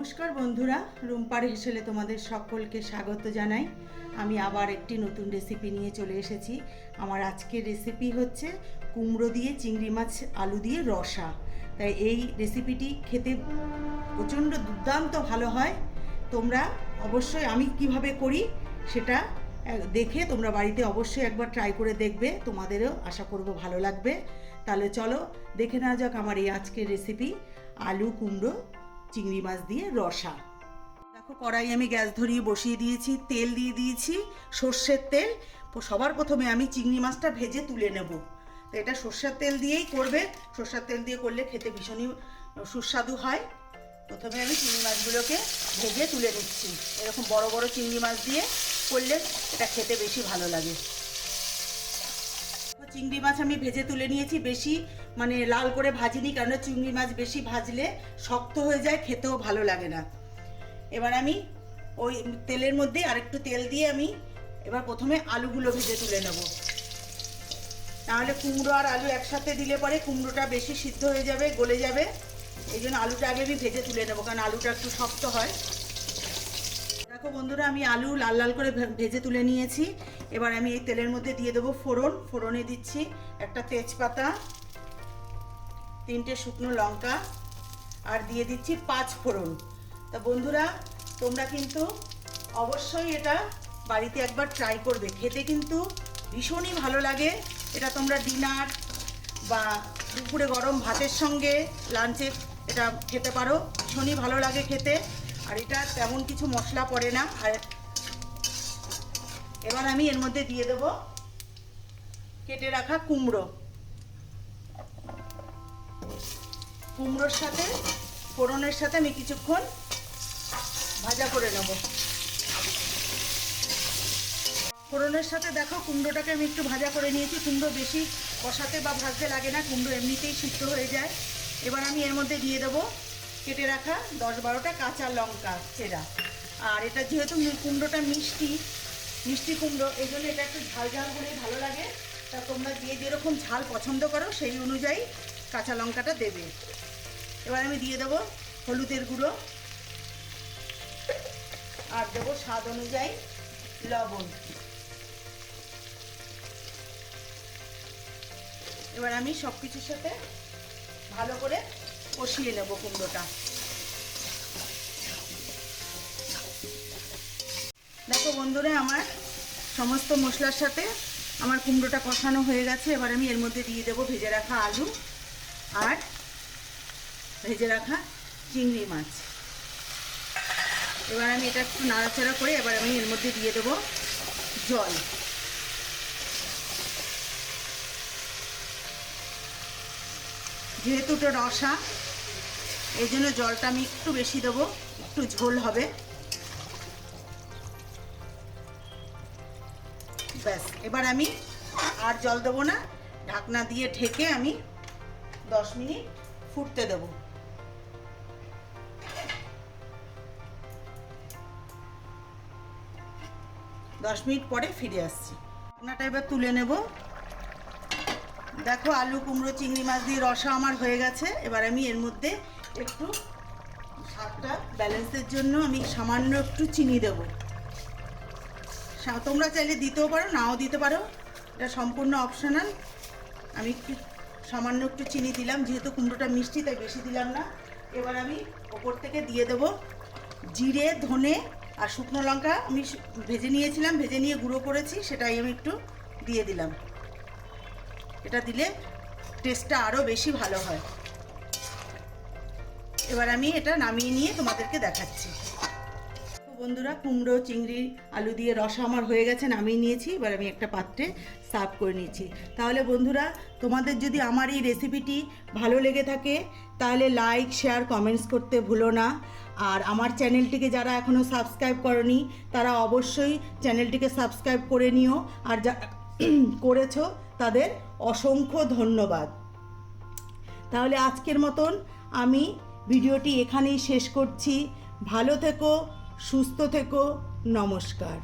নমস্কার বন্ধুরা, রুম্পার হেসেলে তোমাদের সকলকে স্বাগত জানাই। আমি আবার একটি নতুন রেসিপি নিয়ে চলে এসেছি। আমার আজকের রেসিপি হচ্ছে কুমড়ো দিয়ে চিংড়ি মাছ আলু দিয়ে রসা। তাই এই রেসিপিটি খেতে প্রচণ্ড দুর্দান্ত ভালো হয়। তোমরা অবশ্যই আমি কিভাবে করি সেটা দেখে তোমরা বাড়িতে অবশ্যই একবার ট্রাই করে দেখবে, তোমাদেরও আশা করব ভালো লাগবে। তাহলে চলো দেখে নেওয়া যাক আমার এই আজকের রেসিপি, আলু কুমড়ো চিংড়ি মাছ দিয়ে রসা। দেখো, কড়াই আমি গ্যাস ধরিয়ে বসিয়ে দিয়েছি, তেল দিয়ে দিয়েছি সর্ষের তেল। সবার প্রথমে আমি চিংড়ি মাছটা ভেজে তুলে নেব। তো এটা সর্ষের তেল দিয়েই করবে, সর্ষের তেল দিয়ে করলে খেতে ভীষণই সুস্বাদু হয়। প্রথমে আমি চিংড়ি মাছগুলোকে ভেজে তুলে নিচ্ছি। এরকম বড় বড় চিংড়ি মাছ দিয়ে করলে এটা খেতে বেশি ভালো লাগে। চিংড়ি মাছ আমি ভেজে তুলে নিয়েছি, বেশি লাল করে ভাজিনি, কারণ চিংড়ি মাছ বেশি ভাজলে শক্ত হয়ে যায়, খেতেও ভালো লাগে না। এবার আমি ওই তেলের মধ্যে আরেকটু তেল দিয়ে আমি এবার প্রথমে আলুগুলো ভেজে তুলে নেব। তাহলে কুমড়ো আর আলু একসাথে দিলে পরে কুমড়োটা বেশি সিদ্ধ হয়ে যাবে, গলে যাবে। এই জন্য আলুটা আগে আমি ভেজে তুলে নেবো, কারণ আলুটা একটু শক্ত হয়। দেখো বন্ধুরা, আমি আলু লাল লাল করে ভেজে তুলে নিয়েছি। এবার আমি এই তেলের মধ্যে দিয়ে দেবো ফোড়ন। ফোড়নে দিচ্ছি একটা তেজপাতা, 3টে শুকনো লঙ্কা, আর দিয়ে দিচ্ছি 5 ফোড়ন। তা বন্ধুরা, তোমরা কিন্তু অবশ্যই এটা বাড়িতে একবার ট্রাই করবে, খেতে কিন্তু ভীষণই ভালো লাগে। এটা তোমরা ডিনার বা দুপুরে গরম ভাতের সঙ্গে লাঞ্চে এটা খেতে পারো, ভীষণই ভালো লাগে খেতে। আর এটা তেমন কিছু মশলা পড়ে না। আর এবার আমি এর মধ্যে দিয়ে দেবো কেটে রাখা কুমড়ো। কুমড়োর সাথে ফোড়নের সাথে আমি কিছুক্ষণ ভাজা করে নেব। ফোড়নের সাথে দেখো কুমড়োটাকে আমি একটু ভাজা করে নিয়েছি। কুমড়ো বেশি কষাতে বা ভাজতে লাগে না, কুমড়ো এমনিতেই সিদ্ধ হয়ে যায়। এবার আমি এর মধ্যে দিয়ে দেবো কেটে রাখা 10-12টা কাঁচা লঙ্কা চেরা। আর এটা যেহেতু কুমড়োটা মিষ্টি কুমড়ো, এই জন্য এটা একটু ঝাল ঝাল হলেই ভালো লাগে। তা তোমরা যে যেরকম ঝাল পছন্দ করো সেই অনুযায়ী কাঁচা লঙ্কাটা দেবে। এবার আমি দিয়ে দেবো হলুদের গুঁড়ো, আর দেবো স্বাদ অনুযায়ী লবণ। এবার আমি সব কিছুর সাথে ভালো করে কষিয়ে নেব কুমড়োটা। দেখো বন্ধুরা, আমার সমস্ত মশলার সাথে আমার কুমড়োটা কষানো হয়ে গেছে। এবার আমি এর মধ্যে দিয়ে দেবো ভেজে রাখা আলু আর ভেজে রাখা চিংড়ি মাছ। এবার আমি এটা একটু নাড়াচাড়া করে এবার আমি এর মধ্যে দিয়ে দেবো জল। যেহেতু এটা রসা, এই জন্য জলটা আমি একটু বেশি দেবো, একটু ঝোল হবে। ব্যাস, এবার আমি আর জল দেবো না, ঢাকনা দিয়ে ঢেকে আমি 10 মিনিট ফুটতে দেবো। দশ মিনিট পরে ফিরে আসছি। ঢাকনাটা এবার তুলে নেব। দেখো, আলু কুমড়ো চিংড়ি মাছ দিয়ে রসা আমার হয়ে গেছে। এবার আমি এর মধ্যে একটু স্বাদটা ব্যালেন্সের জন্য আমি সামান্য একটু চিনি দেব। তোমরা চাইলে দিতেও পারো, নাও দিতে পারো, এটা সম্পূর্ণ অপশনাল। আমি একটু সামান্য একটু চিনি দিলাম, যেহেতু কুমড়োটা মিষ্টি তাই বেশি দিলাম না। এবার আমি ওপর থেকে দিয়ে দেবো জিরে, ধনে আর শুকনো লঙ্কা। আমি ভেজে নিয়েছিলাম, ভেজে নিয়ে গুঁড়ো করেছি, সেটাই আমি একটু দিয়ে দিলাম। এটা দিলে টেস্টটা আরও বেশি ভালো হয়। এবার আমি এটা নামিয়ে নিয়ে তোমাদেরকে দেখাচ্ছি। বন্ধুরা, কুমড়ো চিংড়ি আলু দিয়ে রসা আমার হয়ে গেছে, নামিয়ে নিয়েছি। এবার আমি একটা পাত্রে সার্ভ করে নিয়েছি। তাহলে বন্ধুরা, তোমাদের যদি আমার এই রেসিপিটি ভালো লেগে থাকে তাহলে লাইক, শেয়ার, কমেন্টস করতে ভুলো না। আর আমার চ্যানেলটিকে যারা এখনও সাবস্ক্রাইব করনি তারা অবশ্যই চ্যানেলটিকে সাবস্ক্রাইব করে নিও। আর যা করেছো তাদের অসংখ্য ধন্যবাদ। তাহলে আজকের মতন আমি ভিডিওটি এখানেই শেষ করছি। ভালো থেকো, সুস্থ থেকো, নমস্কার।